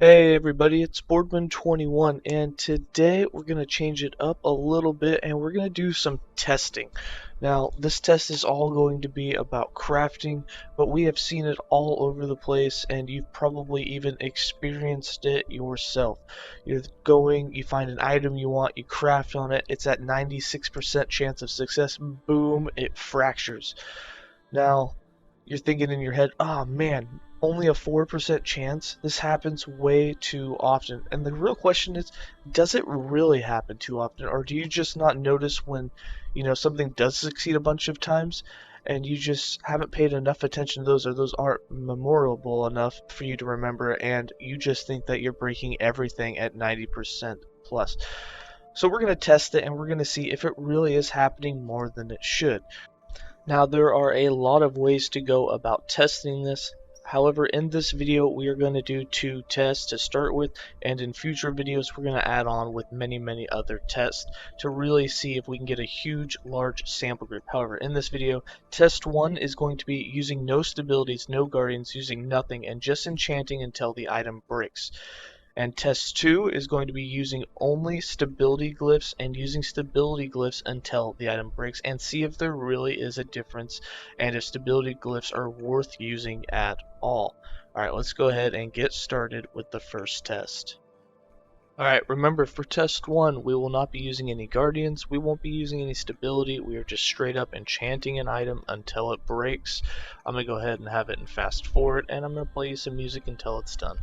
Hey everybody, it's Boardman21 and today we're going to change it up a little bit and we're going to do some testing. Now, this test is all going to be about crafting, but we have seen it all over the place and you've probably even experienced it yourself. You find an item you want, you craft on it, it's at 96% chance of success, boom, it fractures. Now, you're thinking in your head, oh man, only a 4% chance? This happens way too often. And the real question is, does it really happen too often? Or do you just not notice when, something does succeed a bunch of times and you just haven't paid enough attention to those, or those aren't memorable enough for you to remember and you just think that you're breaking everything at 90% plus. So we're going to test it and we're going to see if it really is happening more than it should. Now there are a lot of ways to go about testing this. However, in this video we are going to do 2 tests to start with, and in future videos we're going to add on with many other tests to really see if we can get a huge large sample group. However, in this video, test 1 is going to be using no stabilities, no guardians, using nothing, and just enchanting until the item breaks. And test 2 is going to be using only stability glyphs and using stability glyphs until the item breaks, and see if there really is a difference and if stability glyphs are worth using at all. Alright, let's go ahead and get started with the first test. Alright, remember for test 1, we will not be using any guardians, we won't be using any stability, we are just straight up enchanting an item until it breaks. I'm going to go ahead and have it in fast forward, and I'm going to play you some music until it's done.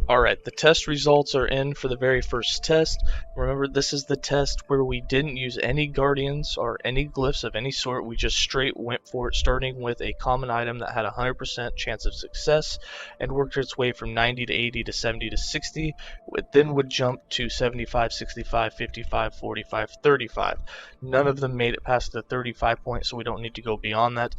Alright, the test results are in for the very first test. Remember, this is the test where we didn't use any guardians or any glyphs of any sort. We just straight went for it, starting with a common item that had a 100% chance of success and worked its way from 90 to 80 to 70 to 60. It then would jump to 75, 65, 55, 45, 35. None of them made it past the 35 point, so we don't need to go beyond that.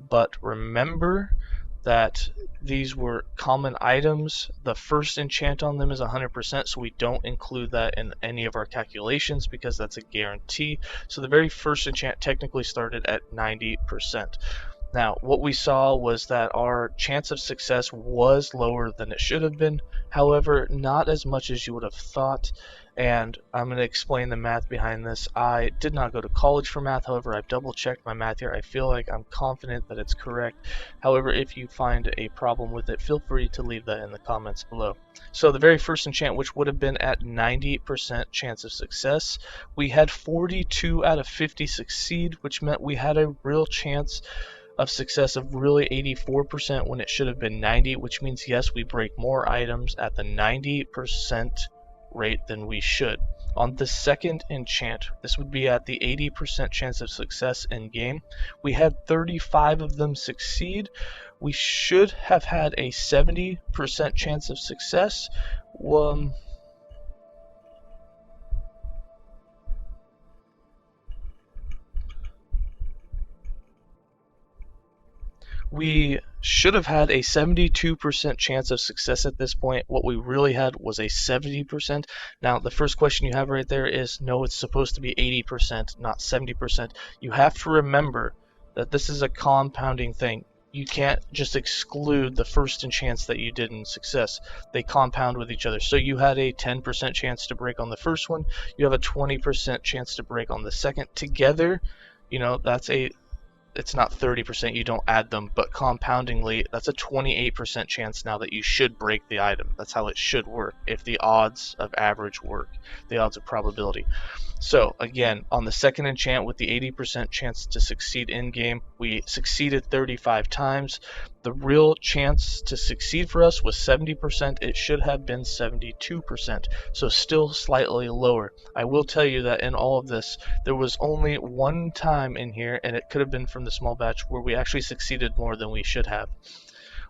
But remember that these were common items. The first enchant on them is 100%, so we don't include that in any of our calculations because that's a guarantee. So the very first enchant technically started at 90%. Now, what we saw was that our chance of success was lower than it should have been. However, not as much as you would have thought. And I'm going to explain the math behind this. I did not go to college for math. However, I've double checked my math here. I feel like I'm confident that it's correct. However, if you find a problem with it, feel free to leave that in the comments below. So the very first enchant, which would have been at 90% chance of success, we had 42 out of 50 succeed, which meant we had a real chance of success of really 84% when it should have been 90, which means yes, we break more items at the 90% rate than we should. On the second enchant, this would be at the 80% chance of success in game. We had 35 of them succeed. We should have had a 70% chance of success. We should have had a 72% chance of success at this point. What we really had was a 70%. Now, the first question you have right there is, no, it's supposed to be 80%, not 70%. You have to remember that this is a compounding thing. You can't just exclude the first chance that you did in success. They compound with each other. So you had a 10% chance to break on the first one. You have a 20% chance to break on the second. Together, that's it's not 30%, you don't add them, but compoundingly, that's a 28% chance now that you should break the item. That's how it should work if the odds of average work, the odds of probability. So again, on the second enchant with the 80% chance to succeed in game, we succeeded 35 times. The real chance to succeed for us was 70%. It should have been 72%, so still slightly lower. I will tell you that in all of this, there was only one time in here, and it could have been from the small batch, where we actually succeeded more than we should have.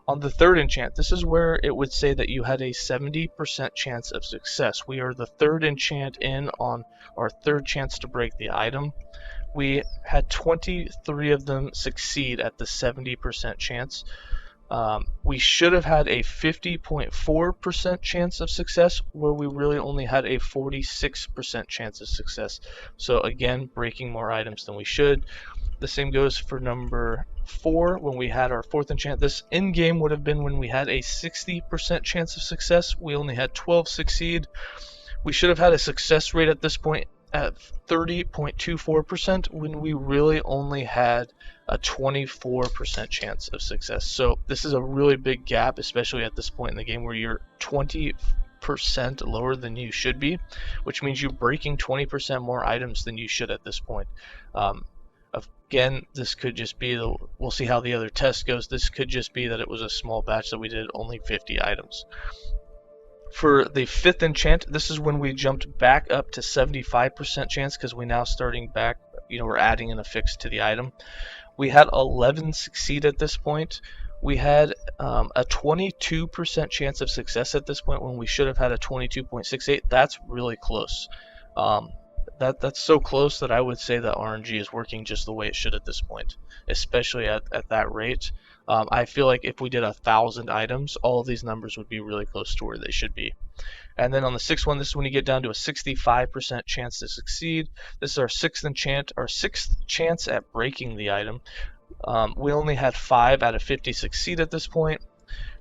On the third enchant, this is where it would say that you had a 70% chance of success. We are the third enchant in on our third chance to break the item. We had 23 of them succeed at the 70% chance. We should have had a 50.4% chance of success, where we really only had a 46% chance of success. So again, breaking more items than we should. The same goes for number 4 when we had our fourth enchant. This in-game would have been when we had a 60% chance of success. We only had 12 succeed. We should have had a success rate at this point at 30.24% when we really only had a 24% chance of success. So this is a really big gap, especially at this point in the game where you're 20% lower than you should be, which means you're breaking 20% more items than you should at this point. Again, this could just be, we'll see how the other test goes. This could just be that it was a small batch that we did only 50 items. For the fifth enchant, this is when we jumped back up to 75% chance because we now starting back, we're adding an affix to the item. We had 11 succeed at this point. We had a 22% chance of success at this point when we should have had a 22.68. That's really close. That's so close that I would say that RNG is working just the way it should at this point, especially at that rate. I feel like if we did 1,000 items, all of these numbers would be really close to where they should be. And then on the sixth one, this is when you get down to a 65% chance to succeed. This is our sixth enchant, our sixth chance at breaking the item. We only had 5 out of 50 succeed at this point.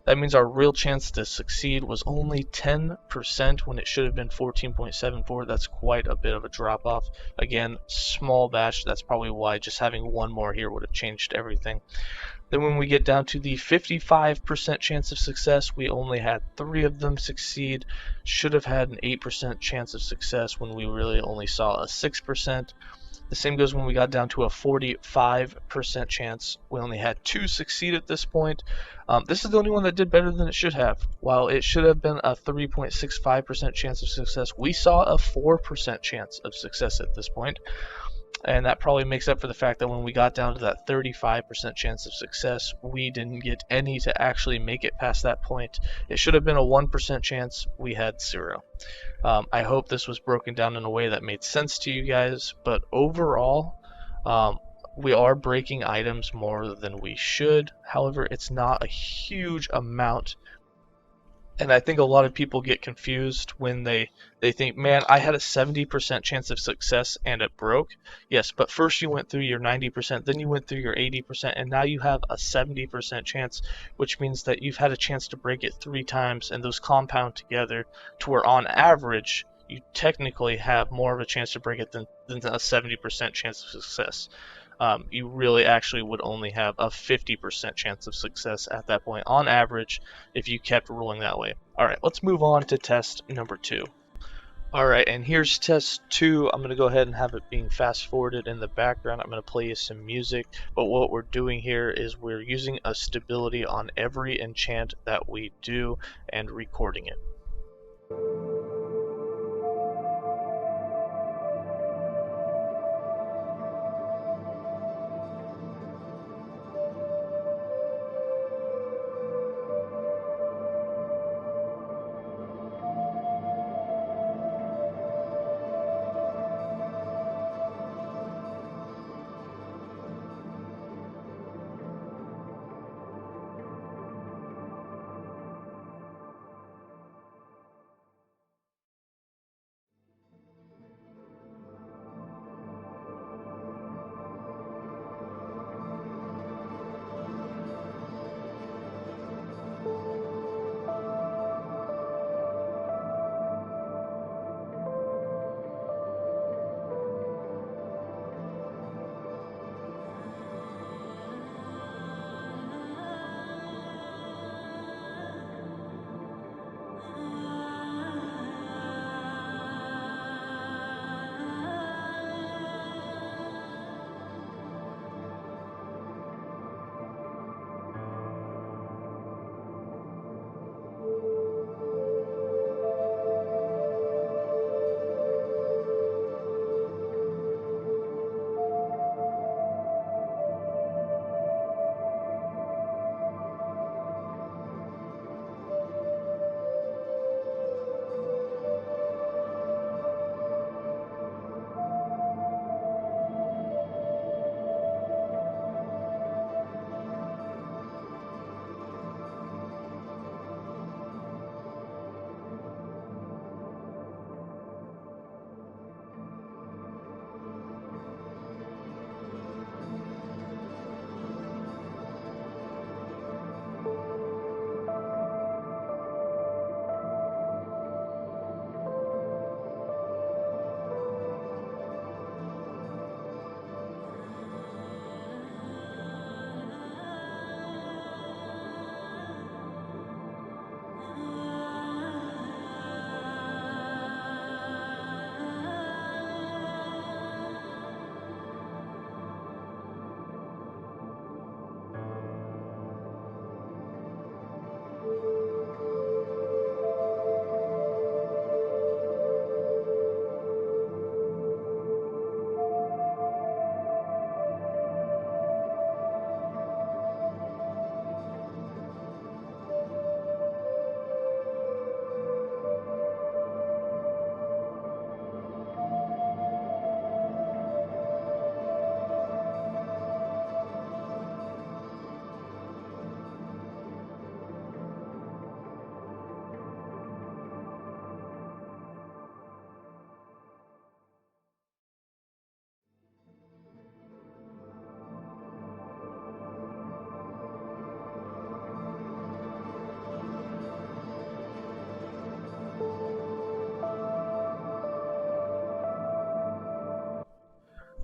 That means our real chance to succeed was only 10% when it should have been 14.74. That's quite a bit of a drop off. Again, small batch, that's probably why just having one more here would have changed everything. Then when we get down to the 55% chance of success, we only had 3 of them succeed. Should have had an 8% chance of success when we really only saw a 6%. The same goes when we got down to a 45% chance. We only had 2 succeed at this point. This is the only one that did better than it should have. While it should have been a 3.65% chance of success, we saw a 4% chance of success at this point. And that probably makes up for the fact that when we got down to that 35% chance of success, we didn't get any to actually make it past that point. It should have been a 1% chance. We had 0. I hope this was broken down in a way that made sense to you guys, but overall, we are breaking items more than we should. However, it's not a huge amount. And I think a lot of people get confused when they think, man, I had a 70% chance of success and it broke. Yes, but first you went through your 90%, then you went through your 80%, and now you have a 70% chance, which means that you've had a chance to break it 3 times, and those compound together to where on average, you technically have more of a chance to break it than a 70% chance of success. You really actually would only have a 50% chance of success at that point on average if you kept rolling that way. Alright, let's move on to test number 2. Alright, and here's test 2. I'm going to go ahead and have it being fast forwarded in the background. I'm going to play you some music, but what we're doing here is we're using a stability on every enchant that we do and recording it.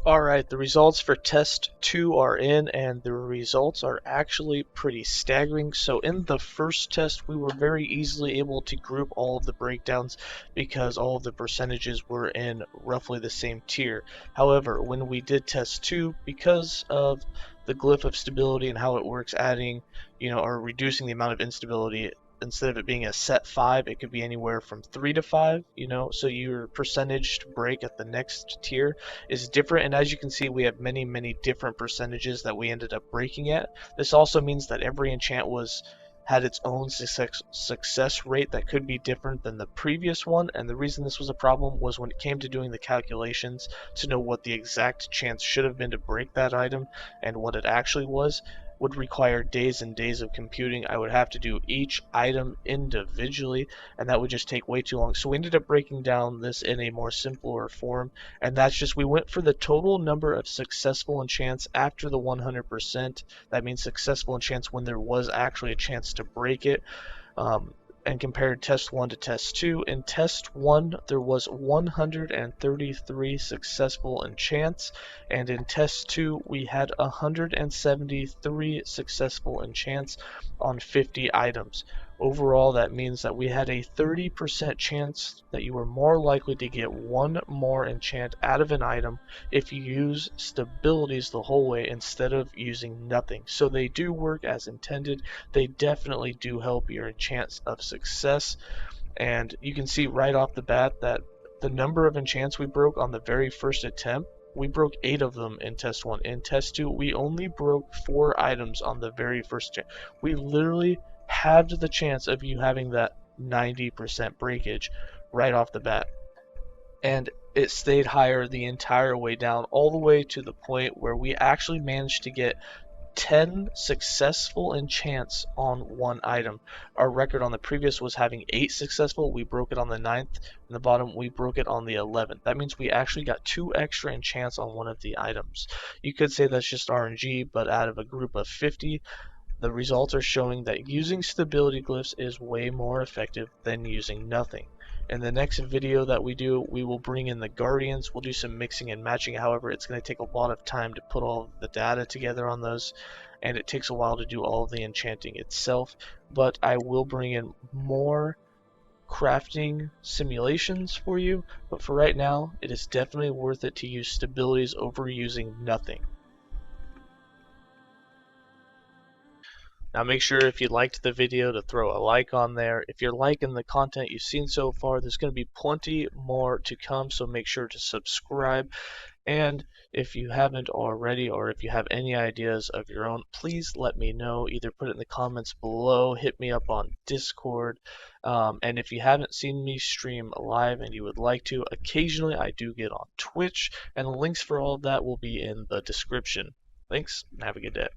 Alright, the results for test 2 are in, and the results are actually pretty staggering. So in the first test, we were very easily able to group all of the breakdowns because all of the percentages were in roughly the same tier. However, when we did test 2, because of the glyph of stability and how it works, adding, or reducing the amount of instability, instead of it being a set 5, it could be anywhere from 3 to 5, so your percentage to break at the next tier is different. And as you can see, we have many different percentages that we ended up breaking at. This also means that every enchant had its own success rate that could be different than the previous one, and the reason this was a problem was when it came to doing the calculations to know what the exact chance should have been to break that item and what it actually was would require days and days of computing. I would have to do each item individually, and that would just take way too long. So we ended up breaking down this in a more simpler form, and that's just we went for the total number of successful enchants after the 100%. That means successful enchants when there was actually a chance to break it. Um, and compared test 1 to test 2. In test 1, there was 133 successful enchants, and in test 2, we had 173 successful enchants on 50 items. Overall, that means that we had a 30% chance that you were more likely to get one more enchant out of an item if you use stabilities the whole way instead of using nothing. So they do work as intended. They definitely do help your chance of success. And you can see right off the bat that the number of enchants we broke on the very first attempt, we broke 8 of them in test 1. In test 2, we only broke 4 items on the very first attempt. We literally halved the chance of you having that 90% breakage right off the bat. And it stayed higher the entire way down, all the way to the point where we actually managed to get 10 successful enchants on one item. Our record on the previous was having 8 successful. We broke it on the 9th. In the bottom, we broke it on the 11th. That means we actually got 2 extra enchants on one of the items. You could say that's just RNG, but out of a group of 50, the results are showing that using stability glyphs is way more effective than using nothing. In the next video that we do, we will bring in the Guardians. We'll do some mixing and matching. However, it's going to take a lot of time to put all of the data together on those, and it takes a while to do all of the enchanting itself. But I will bring in more crafting simulations for you. But for right now, it is definitely worth it to use stabilities over using nothing. Now make sure if you liked the video to throw a like on there. If you're liking the content you've seen so far, there's going to be plenty more to come, so make sure to subscribe. And if you haven't already, or if you have any ideas of your own, please let me know. Either put it in the comments below, hit me up on Discord, and if you haven't seen me stream live and you would like to, occasionally I do get on Twitch, and the links for all of that will be in the description. Thanks, and have a good day.